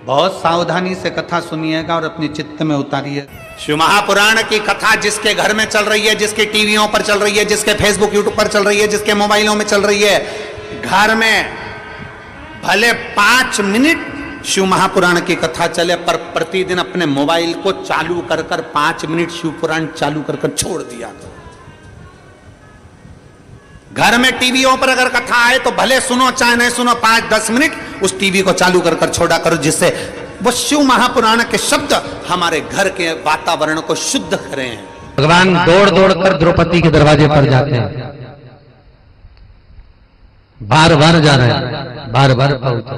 बहुत सावधानी से कथा सुनिएगा और अपने चित्त में उतारिए। शिव महापुराण की कथा जिसके घर में चल रही है, जिसके टीवियों पर चल रही है, जिसके फेसबुक यूट्यूब पर चल रही है, जिसके मोबाइलों में चल रही है, घर में भले 5 मिनट शिव महापुराण की कथा चले, पर प्रतिदिन अपने मोबाइल को चालू कर 5 मिनट शिव पुराण चालू कर छोड़ दिया। घर में टीवियों पर अगर कथा आए तो भले सुनो चाहे नहीं सुनो, 5-10 मिनट उस टीवी को चालू कर छोड़ा करो, जिससे वो शिव महापुराण के शब्द हमारे घर के वातावरण को शुद्ध करें। भगवान दौड़ दौड़ कर द्रौपदी के दरवाजे पर जाते हैं, बार बार जा रहे हैं, बार बार पहुंचे।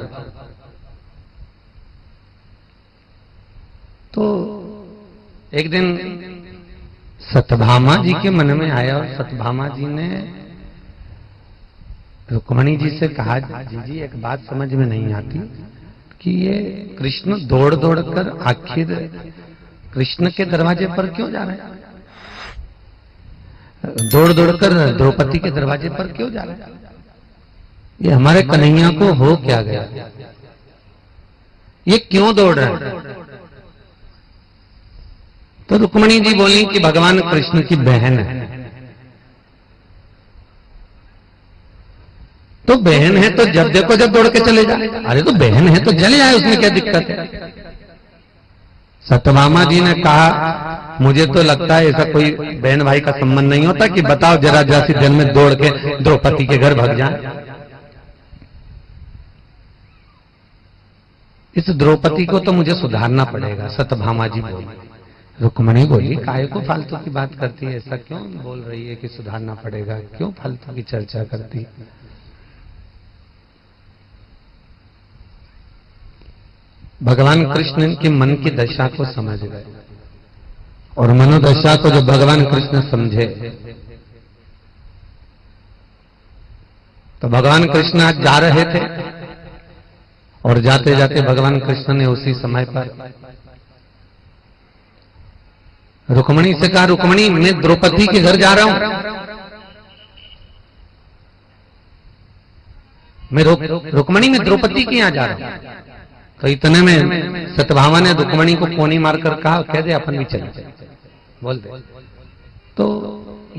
तो एक दिन सत्यभामा जी के मन में आया और सत्यभामा जी ने रुक्मणी जी से कहा, जी एक बात समझ में नहीं आती कि ये कृष्ण दौड़ दौड़ कर आखिर कृष्ण के दरवाजे पर क्यों जा रहे हैं, दौड़ दौड़ कर द्रौपदी के दरवाजे पर क्यों जा रहे हैं, ये हमारे कन्हैया को हो क्या गया, ये क्यों दौड़ रहे हैं। तो रुक्मणी जी बोली कि भगवान कृष्ण की बहन है। तो बहन है तो जब देखो जब दौड़ के चले जाए, अरे तो बहन है तो चले जाए, उसमें क्या दिक्कत है। सत्यभामा जी ने कहा, मुझे तो लगता है ऐसा कोई बहन भाई का संबंध नहीं होता कि बताओ जरा सी दिन में दौड़ के द्रौपदी के घर भाग जाए। इस द्रौपदी को तो मुझे सुधारना पड़ेगा, सत्यभामा जी बोली। रुक्मणी बोली, काहे को फालतू की बात करती है, ऐसा क्यों बोल रही है कि सुधारना पड़ेगा, क्यों फालतू की चर्चा करती। भगवान कृष्ण के मन की दशा को समझ गए, और मनोदशा को जब भगवान कृष्ण समझे तो भगवान कृष्ण आज जा रहे थे, और जाते जाते भगवान कृष्ण ने उसी समय पर रुक्मणी से कहा, रुक्मणी मैं द्रौपदी के घर जा रहा हूं, मैं रुक्मणी में द्रौपदी के यहां जा रहा हूं। तो इतने में सत्यभामा ने रुक्मणी को कोनी मारकर कहा, कह दे अपन भी चले, बोल दे। तो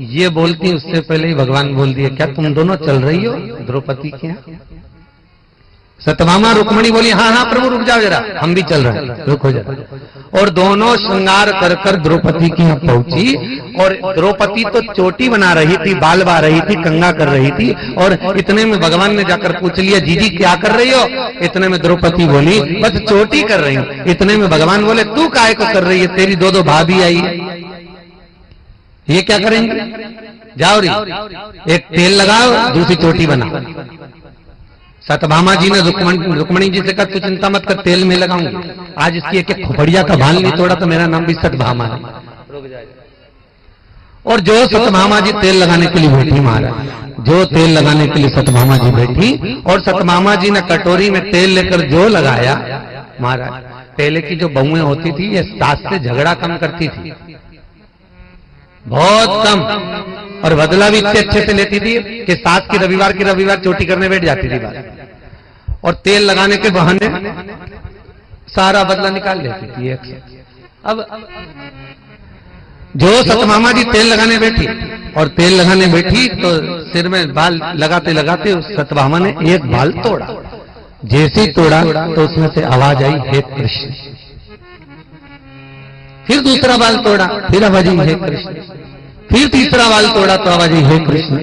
ये बोलती उससे पहले ही भगवान बोल दिए, क्या तुम दोनों चल रही हो द्रौपदी के यहाँ। सत्यभामा रुक्मणी बोली, हाँ हाँ प्रभु रुक जाओ जरा, हम भी चल रहे हैं, रुको जरा। और दोनों श्रृंगार कर द्रौपदी के यहाँ पहुंची, और द्रौपदी तो चोटी बना रही थी, बाल बा रही थी, कंघा कर रही थी। और इतने में भगवान ने जाकर पूछ लिया, जीजी क्या कर रही हो। इतने में द्रौपदी बोली, बस चोटी कर रही हूं। इतने में भगवान बोले, तू काहे को कर रही है, तेरी दो भाभी आई है, ये क्या करेंगे, जाओ री एक तेल लगाओ, दूसरी चोटी बनाओ। सत्यभामा जी ने रुक्मणी जी से कहा, तू चिंता मत कर, तेल में लगाऊंगी, आज इसकी एक खोपड़िया का भाल नहीं तोड़ा तो मेरा नाम भी सत्यभामा है। और जो सत्यभामा जी तेल लगाने के लिए बैठी, महाराज जो तेल लगाने के लिए सत्यभामा जी बैठी, और सत्यभामा जी ने कटोरी में तेल लेकर जो लगाया, महाराज पहले की जो बहुएं होती थी ये सास से झगड़ा कम करती थी, बहुत कम, और बदला भी इतने अच्छे से लेती थी कि सास की रविवार चोटी करने बैठ जाती थी बात, और तेल लगाने के बहाने सारा बदला निकाल लेती थी एक से। अब जो सत्यभामा जी तेल लगाने बैठी, और तेल लगाने बैठी तो सिर में बाल लगाते लगाते उस सत्यभामा ने एक बाल तोड़ा। जैसे ही तोड़ा तो उसमें से आवाज आई, हे कृष्ण। फिर दूसरा बाल तोड़ा, फिर आवाज आई, हे कृष्ण। फिर तीसरा बाल तोड़ा तो आवाज आई, हे कृष्ण।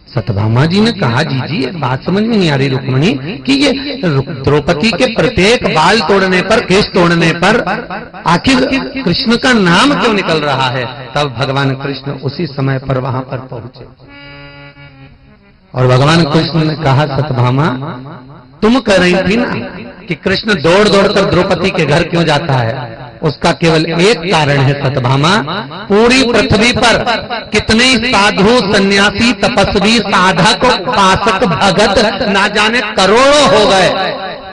सत्यभामा जी ने कहा, जी एक बात समझ में नहीं आ रही रुक्मणी कि ये द्रौपदी के प्रत्येक बाल तोड़ने पर, केश तोड़ने पर आखिर कृष्ण का नाम क्यों निकल रहा है। तब भगवान कृष्ण उसी समय पर वहां पर पहुंचे, और भगवान कृष्ण ने कहा, सत्यभामा तुम कह रही थी ना कि कृष्ण दौड़ दौड़ कर द्रौपदी के घर क्यों जाता है, उसका केवल एक कारण है सत्यभामा। पूरी पृथ्वी पर कितने साधु सन्यासी तपस्वी साधक उपासक भगत ना जाने करोड़ों हो गए,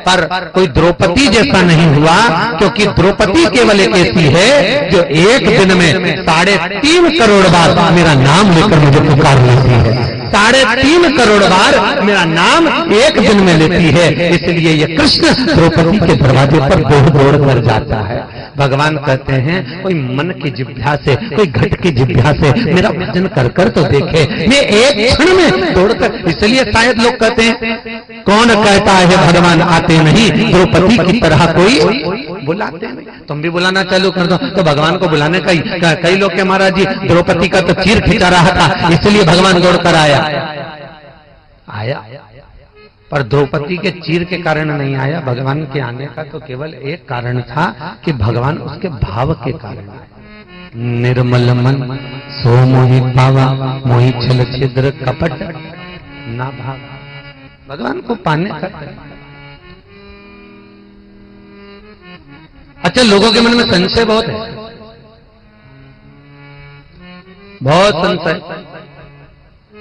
पर कोई द्रौपदी जैसा नहीं हुआ, क्योंकि द्रौपदी केवल एक ऐसी है जो एक दिन में 3.5 करोड़ बार मेरा नाम लेकर मुझे पुकार लेती है। 3.5 करोड़ बार मेरा नाम एक दिन में लेती है। इसलिए ये कृष्ण द्रौपदी के दरवाजे पर दौड़ दौड़ कर जाता है। भगवान कहते हैं कोई मन की जिभ्या से, कोई घट की जिभ्या से मेरा भजन कर कर तो देखे, मैं एक क्षण में दौड़कर। इसलिए शायद लोग कहते हैं कौन कहता है भगवान आते नहीं, द्रौपदी की तरह कोई बुलाते नहीं। तुम भी बुलाना चालू कर दो तो भगवान को बुलाने का ही। कई लोग के महाराज जी द्रौपदी का तो चीर खिंचा रहा था इसलिए भगवान दौड़कर आया। पर द्रौपदी के चीर के कारण नहीं आया। भगवान के आने का तो केवल एक कारण था कि भगवान उसके भाव के कारण आए। निर्मल मन सो मोहि पावा, मोहि छल छिद्र कपट ना भावा। भगवान को पाने का। अच्छा, लोगों के मन में संशय बहुत है, बहुत संशय।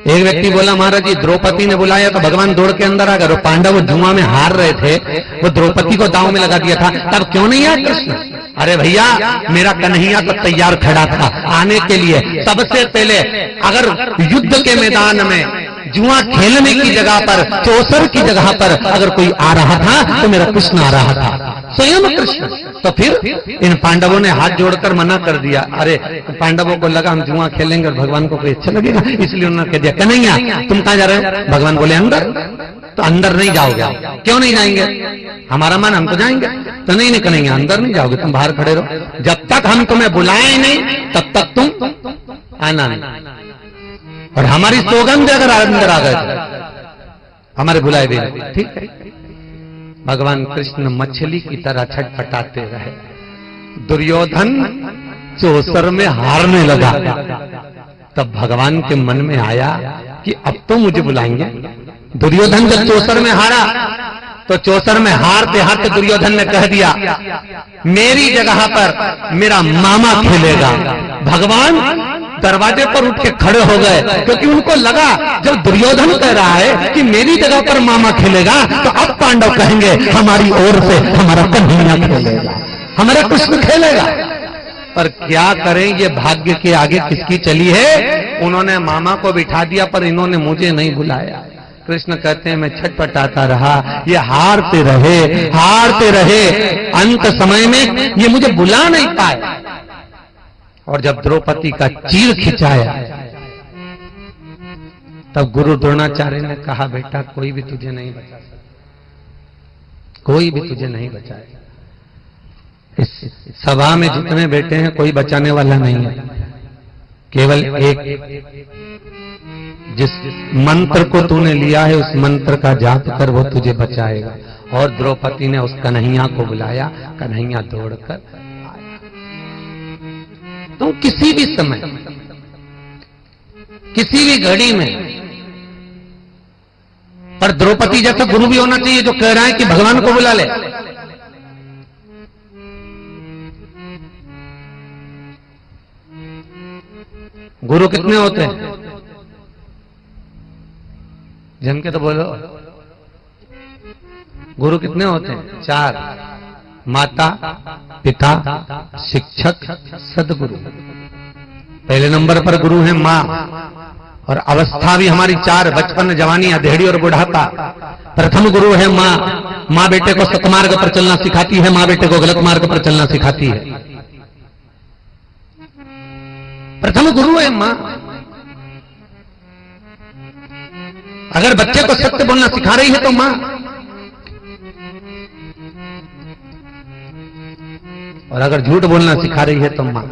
एक व्यक्ति बोला महाराज जी द्रौपदी ने बुलाया तो भगवान दौड़ के अंदर आ गए। और पांडव जुआ में हार रहे थे, वो द्रौपदी को दांव में लगा दिया था, तब क्यों नहीं आया कृष्ण? अरे भैया मेरा कन्हैया तो तैयार खड़ा था आने के लिए। सबसे पहले अगर युद्ध के मैदान में जुआ खेलने की जगह पर, चौसर की जगह पर अगर कोई आ रहा था तो मेरा कृष्ण आ रहा था, स्वयं कृष्ण। तो फिर इन पांडवों ने हाथ जोड़कर मना कर दिया। अरे पांडवों को लगा हम जुआ खेलेंगे और भगवान को कोई अच्छा लगेगा, इसलिए उन्होंने कह दिया कन्हैया तुम कहां जा रहे हो? भगवान बोले अंदर। तो अंदर नहीं जाओगे। क्यों नहीं जाएंगे? हमारा मन, हम तो जाएंगे। तो नहीं कन्हैया अंदर नहीं जाओगे, तुम बाहर खड़े रहो, जब तक हम तुम्हें बुलाए नहीं तब तक तुम आना नहीं। और हमारी सौगंध अगर अंदर आ गए हमारे बुलाए भी नहीं, ठीक है। भगवान कृष्ण मछली की तरह छटपटाते रहे। दुर्योधन चौसर में हारने लगा। तब भगवान के मन में आया कि अब तो मुझे बुलाएंगे। दुर्योधन जब चौसर में हारा तो चौसर में हारते हारते दुर्योधन ने कह दिया मेरी जगह पर मेरा मामा खेलेगा। भगवान दरवाजे पर उठ के खड़े हो गए, क्योंकि उनको लगा जब दुर्योधन कह रहा है कि मेरी जगह पर मामा खेलेगा तो अब पांडव कहेंगे हमारी ओर से हमारा कन्हैया खेलेगा, हमारा कृष्ण खेलेगा। पर क्या करें, ये भाग्य के आगे किसकी चली है। उन्होंने मामा को बिठा दिया पर इन्होंने मुझे नहीं बुलाया। कृष्ण कहते हैं मैं छटपटाता रहा, ये हारते रहे, अंत समय में ये मुझे बुला नहीं पाए। और जब द्रौपदी का चीर खिंचाया तब गुरु द्रोणाचार्य ने कहा बेटा कोई भी तुझे नहीं बचा सकता, कोई भी तुझे नहीं बचाएगा। इस सभा में जितने बैठे हैं कोई बचाने वाला नहीं है, केवल एक जिस मंत्र को तूने लिया है उस मंत्र का जाप कर, वो तुझे बचाएगा। और द्रौपदी ने उस कन्हैया को बुलाया, कन्हैया दौड़कर आया। तो किसी भी समय, किसी भी घड़ी में, पर द्रौपदी जैसा गुरु भी होना चाहिए जो कह रहा है कि भगवान को बुला ले। गुरु कितने होते हैं? जम के तो बोलो, गुरु कितने होते हैं? 4, माता, पिता, शिक्षक, सदगुरु। पहले नंबर पर गुरु है मां, और अवस्था भी हमारी 4, बचपन, जवानी, अधेड़ी और बुढ़ापा। प्रथम गुरु है मां। मां बेटे को सतमार्ग पर चलना सिखाती है, मां बेटे को गलत मार्ग पर चलना सिखाती है। प्रथम गुरु है मां। अगर बच्चे को सत्य बोलना सिखा रही है तो मां, और अगर झूठ बोलना सिखा रही है तो मां।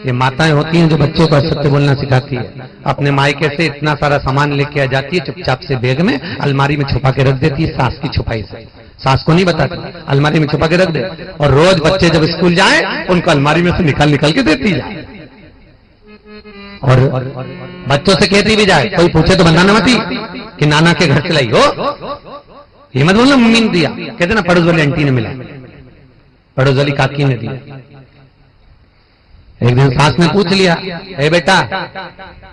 ये माताएं होती हैं जो बच्चों को सत्य बोलना सिखाती है। अपने मायके से इतना सारा सामान लेके आ जाती है, चुपचाप से बैग में अलमारी में छुपा के रख देती है, सास की छुपाई से। सास को नहीं बताती, अलमारी में छुपा के रख दे। और रोज बच्चे जब स्कूल जाए उनको अलमारी में से निकाल के देती जाए। और बच्चों से कहती भी जाए, कोई पूछे तो बताना मत कि नाना के घर चलाई हो, ये मत बोलना मम्मी ने दिया। कहते ना पड़ोस वाली आंटी ने मिला, पड़ोस वाली काकी ने दिया। एक दिन सास ने पूछ लिया, ए बेटा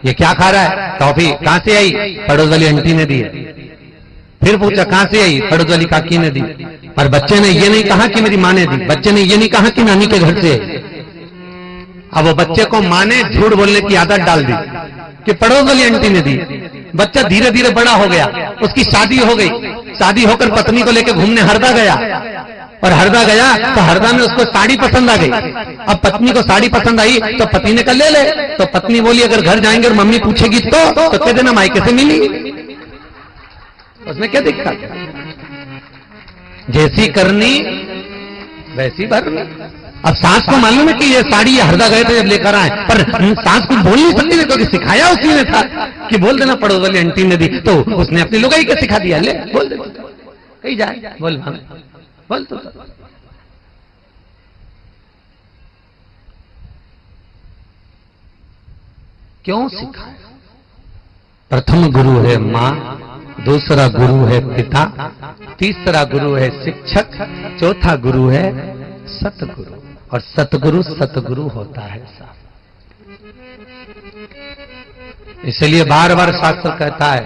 ये क्या खा रहा है? टॉफी। कहां से आई? पड़ोस वाली आंटी ने दी। फिर पूछा कहां से आई? पड़ोस वाली काकी ने दी। पर बच्चे ने ये नहीं कहा कि मेरी माँ ने दी, बच्चे ने ये नहीं कहा कि नानी के घर से। अब वो बच्चे को माँ ने झूठ बोलने की आदत डाल दी कि पड़ोस वाली आंटी ने दी। बच्चा धीरे धीरे बड़ा हो गया, उसकी शादी हो गई, शादी होकर पत्नी को लेकर घूमने हरदा गया, और हरदा गया तो हरदा में उसको साड़ी पसंद आ गई। अब पत्नी को साड़ी पसंद आई तो पति ने कहा ले ले, तो पत्नी बोली अगर घर जाएंगे और मम्मी पूछेगी तो कह देना मायके से मिली, उसमें क्या दिक्कत? जैसी करनी वैसी भरनी। अब सास को मालूम है कि ये साड़ी ये हरदा गए थे जब लेकर आए, पर सास कुछ बोल नहीं सकती, क्योंकि सिखाया उसी ने था कि बोल देना पड़ोस वाली आंटी ने दी, तो उसने अपनी लुगाई के सिखा दिया, ले बोल दे कहीं जाए, बोल बोल तो। क्यों सिखाया? प्रथम गुरु है मां, दूसरा गुरु है पिता, तीसरा गुरु है शिक्षक, चौथा गुरु है सतगुरु, और सतगुरु सतगुरु होता है साहब। इसलिए बार बार शास्त्र कहता है,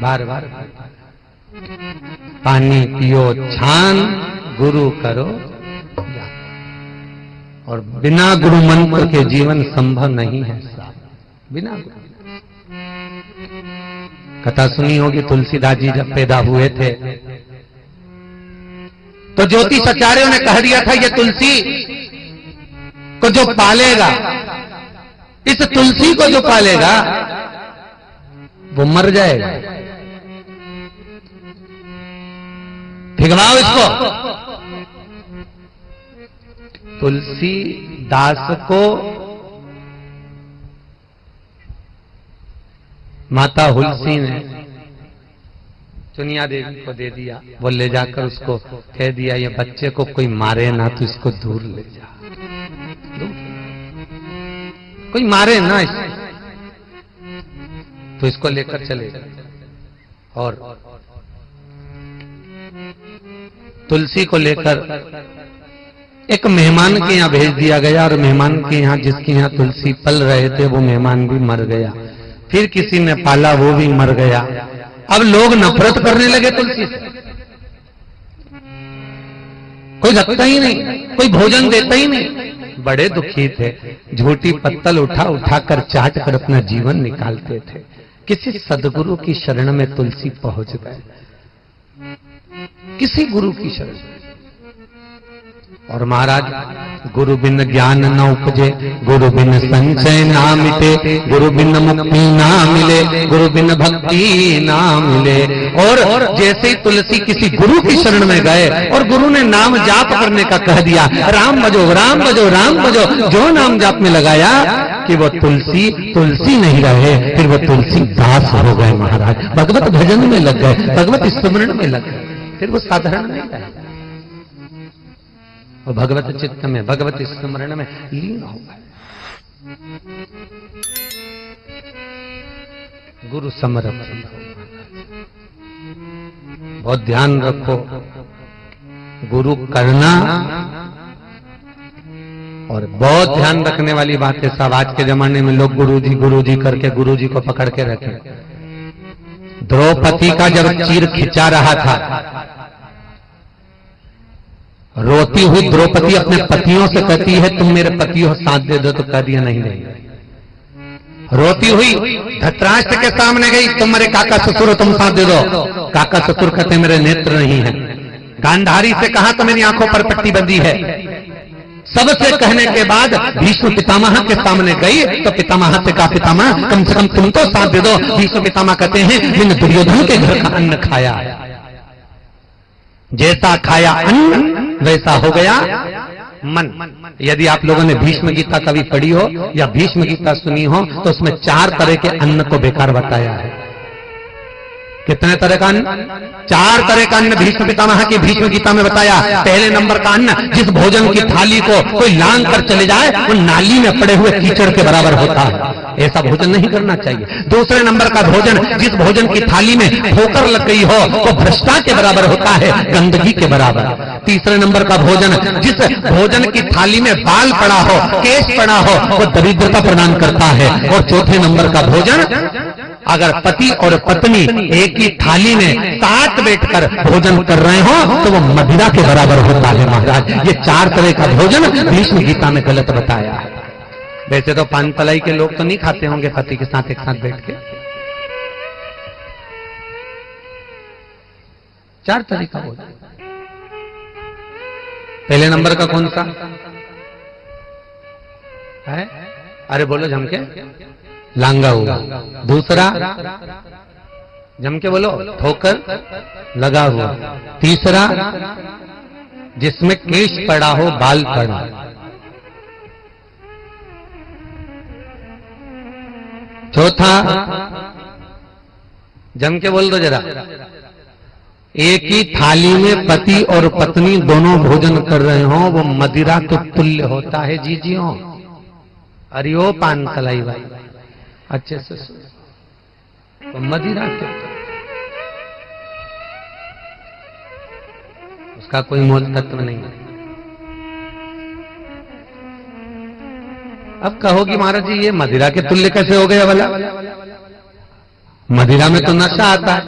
बार बार पानी पियो छान, गुरु करो ज्ञान, और बिना गुरु मंत्र के जीवन संभव नहीं है साहब, बिना गुरु। कथा सुनी होगी, तुलसीदास जी जब पैदा हुए थे तो ज्योतिष आचार्यों ने कह दिया था ये तुलसी को जो पालेगा, इस तुलसी को जो पालेगा वो मर जाएगा, भिगवाओ इसको। तुलसी दास को माता हुलसी ने चुनिया देवी को दे दिया, वो ले जाकर उसको कह दिया ये बच्चे को कोई मारे ना तो इसको दूर ले जा, दूर कोई मारे ना इसको, तो इसको लेकर चले गए और तुलसी को लेकर एक मेहमान के यहां भेज दिया गया, और मेहमान के यहां जिसके यहां तुलसी पल रहे थे वो मेहमान भी मर गया, फिर किसी ने पाला वो भी मर गया। अब लोग नफरत करने लगे तुलसी से, कोई रखता ही नहीं, कोई भोजन देता ही नहीं, बड़े दुखी थे, झूठी पत्तल उठाकर चाट कर अपना जीवन निकालते थे। किसी सदगुरु की शरण में तुलसी पहुंच गए, किसी गुरु की शरण। और महाराज गुरु बिन ज्ञान न उपजे, गुरु बिन संचय ना मिटे, गुरु बिन मुक्ति ना मिले, गुरु बिन भक्ति ना मिले। और जैसे ही तुलसी किसी गुरु की शरण में गए और गुरु ने नाम जाप करने का कह दिया, राम भजो राम भजो राम भजो, जो नाम जाप में लगाया कि वो तुलसी नहीं रहे, फिर वो तुलसी दास हो गए महाराज, भगवत भजन में लग गए, भगवत स्मरण में लग गए, फिर वो साधारण नहीं रहे, वो भगवत चित्त में भगवत स्मरण में लीन हो गए। गुरु समर्पण, बहुत ध्यान रखो, गुरु करना, और बहुत ध्यान रखने वाली बात है साहब, आज के जमाने में लोग गुरुजी करके गुरुजी को पकड़ के रखे। द्रौपदी का जब चीर खिंचा रहा था, रोती हुई द्रौपदी अपने पतियों से कहती है तुम मेरे पतियों साथ दे दो, तो कह दिया नहीं नहीं। रोती हुई धृतराष्ट्र के सामने गई, तुम मेरे काका ससुर हो, तुम साथ दे दो, काका ससुर कहते मेरे नेत्र नहीं है। गांधारी से कहा तो मेरी आंखों पर पट्टी बंदी है। सबसे कहने के बाद भीष्म पितामह के सामने गई तो पितामह से कहा पितामह कम से कम तुम तो साथ दे दो। भीष्म पितामह कहते हैं मैंने दुर्योधन के घर का अन्न खाया, जैसा खाया अन्न वैसा हो गया मन। यदि आप लोगों ने भीष्म गीता कभी पढ़ी हो या भीष्म गीता सुनी हो तो उसमें 4 तरह के अन्न को बेकार बताया है। कितने तरह का अन्न? 4 तरह का अन्न भीष्म पितामह की भीष्म गीता में बताया। पहले नंबर का अन्न, जिस भोजन की थाली को कोई लांग कर चले जाए वो नाली में पड़े हुए कीचड़ के बराबर होता है, ऐसा भोजन नहीं करना चाहिए। दूसरे नंबर का भोजन, जिस भोजन की थाली में ठोकर लग गई हो वो भ्रष्टा के बराबर होता है, गंदगी के बराबर। तीसरे नंबर का भोजन, जिस भोजन की थाली में बाल पड़ा हो, केश पड़ा हो, वो दरिद्रता प्रदान करता है। और चौथे नंबर का भोजन, अगर पति और पत्नी एक ही थाली में साथ बैठकर भोजन कर रहे हो तो वो मदिरा के बराबर होता है महाराज। ये 4 तरह का भोजन भीष्म गीता में गलत बताया है। वैसे तो पान तलाई के लोग तो नहीं खाते होंगे पति के साथ एक साथ बैठ के। 4 तरीका हो जाए। पहले नंबर का कौन सा है? अरे बोलो झमके, लांगा हुआ। दूसरा झमके बोलो, ठोकर लगा हुआ। तीसरा जिसमें केश पड़ा हो, बाल पड़ा। चौथा जम के बोल दो जरा, एक ही थाली में पति और पत्नी दोनों भोजन कर रहे हो, वो मदिरा तो तुल्य होता है। जी जी हो। अरे ओ पान तलाई भाई अच्छे से तो मदिरा के उसका कोई मोल तत्व नहीं है। अब कहोगी महाराज जी ये मदिरा के तुल्य कैसे हो गया भला? मदिरा में तो नशा आता है,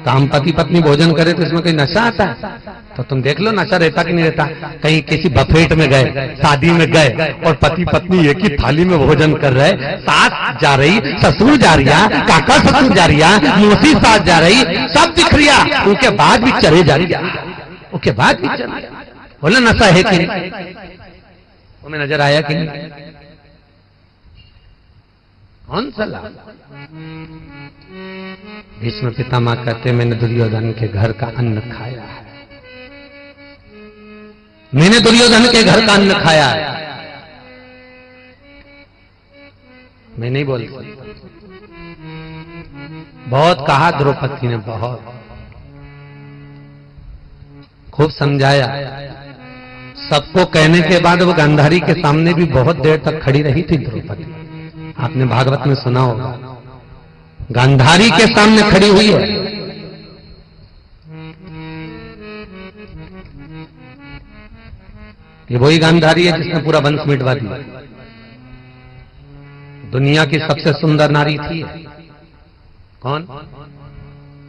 तो हम पति पत्नी भोजन करें तो इसमें कोई नशा आता है? तो तुम देख लो नशा रहता कि नहीं रहता। कहीं किसी बफेट में गए, शादी में गए और पति पत्नी एक ही थाली में भोजन कर रहे, सास जा रही, ससुर जा रिया, काका ससुर जा रिया, मौसी सास जा रही, सब दिख रिया, उनके बाद भी चले जा रिया, उसके बाद भी चले। बोला नशा है कि नहीं? तुम्हें नजर आया कि नहीं? कौन सा लाभ? भीष्म पितामह कहते मैंने दुर्योधन के घर का अन्न खाया है, मैंने दुर्योधन के घर का अन्न खाया है। मैं नहीं बोल बहुत कहा द्रौपदी ने, बहुत खूब समझाया। सबको कहने के बाद वो गांधारी के सामने भी बहुत देर तक खड़ी रही थी द्रौपदी। आपने भागवत में सुना होगा, गांधारी के सामने खड़ी हुई है। ये वही गांधारी है जिसने पूरा वंश मिटवा दिया। दुनिया की सबसे सुंदर नारी थी। कौन?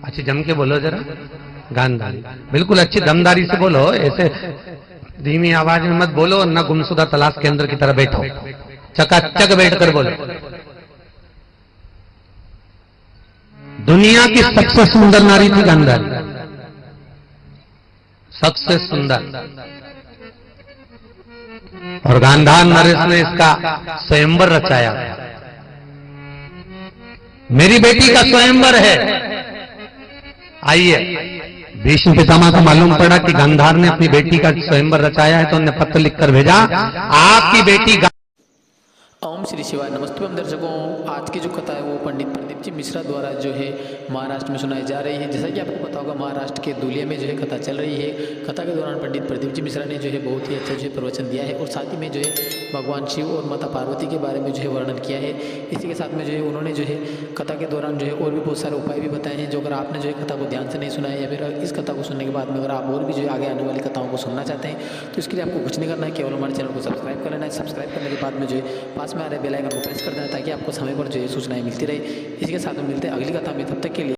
अच्छी जम के बोलो जरा। गांधारी। बिल्कुल अच्छी दमदारी से बोलो, ऐसे धीमी आवाज में मत बोलो, न गुमशुदा तलाश केंद्र की तरह बैठो, चकाचक बैठकर बोलो। दुनिया की सबसे सुंदर नारी थी गांधारी, सबसे सुंदर। और गांधार नरेश ने इसका स्वयंवर रचाया। मेरी बेटी का स्वयंवर है, आइए। भीष्म पितामह को मालूम पड़ा कि गांधार ने अपनी बेटी का स्वयंवर रचाया है, तो उन्होंने पत्र लिखकर भेजा, आपकी बेटी। ओम श्री शिवाय। नमस्ते दर्शकों, आज की जो कथा है वो पंडित प्रदीप जी मिश्रा द्वारा जो है महाराष्ट्र में सुनाई जा रही है। जैसा कि आपको पता होगा, महाराष्ट्र के धुलिया में जो है कथा चल रही है। कथा के दौरान पंडित प्रदीप जी मिश्रा ने जो है बहुत ही अच्छा जो है प्रवचन दिया है, और साथ ही में जो है भगवान शिव और माता पार्वती के बारे में जो है वर्णन किया है। इसी के साथ में जो है उन्होंने जो है कथा के दौरान जो है और भी बहुत सारे उपाय भी बताए हैं, जो अगर आपने जो है कथा को ध्यान से नहीं सुना है, या फिर इस कथा को सुनने के बाद में अगर आप और भी जो है आगे आने वाली कथाओं को सुनना चाहते हैं, तो इसके लिए आपको कुछ नहीं करना है, केवल हमारे चैनल को सब्सक्राइब कर लेना है। सब्सक्राइब करने के बाद में जो है पास में आ रहे बेल आइकन को प्रेस कर देना, ताकि आपको समय पर जो है सूचनाएं मिलती रहे। इसी के साथ में मिलते हैं अगली कथा में, तब तक के लिए।